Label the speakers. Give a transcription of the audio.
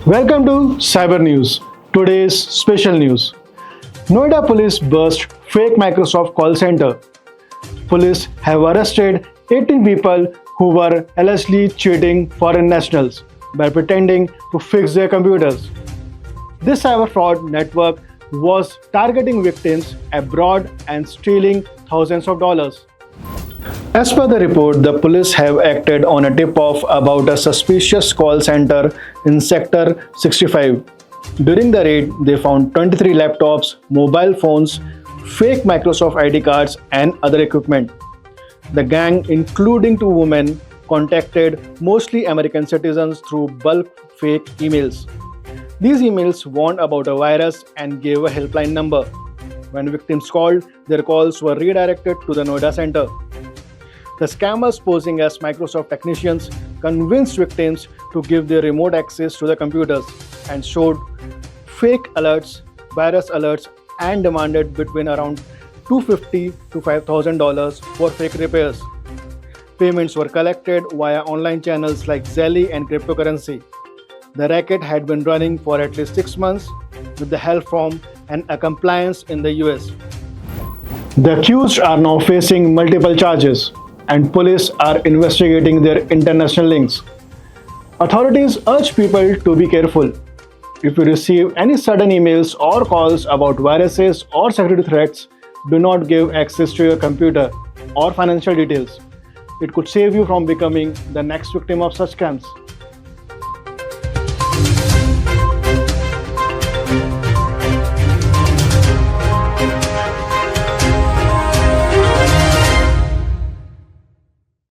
Speaker 1: Welcome to Cyber News. Today's special news. Noida police burst fake Microsoft call center. Police have arrested 18 people who were allegedly cheating foreign nationals by pretending to fix their computers. This cyber fraud network was targeting victims abroad and stealing thousands of dollars. As per the report, the police have acted on a tip-off about a suspicious call center in Sector 65. During the raid, they found 23 laptops, mobile phones, fake Microsoft ID cards, and other equipment. The gang, including two women, contacted mostly American citizens through bulk fake emails. These emails warned about a virus and gave a helpline number. When victims called, their calls were redirected to the Noida center. The scammers posing as Microsoft technicians convinced victims to give their remote access to the computers and showed fake alerts, virus alerts, and demanded between around $250 to $5,000 for fake repairs. Payments were collected via online channels like Zelle and cryptocurrency. The racket had been running for at least 6 months with the help from an accomplice in the US. The accused are now facing multiple charges, and police are investigating their international links. Authorities urge people to be careful. If you receive any sudden emails or calls about viruses or security threats, do not give access to your computer or financial details. It could save you from becoming the next victim of such scams.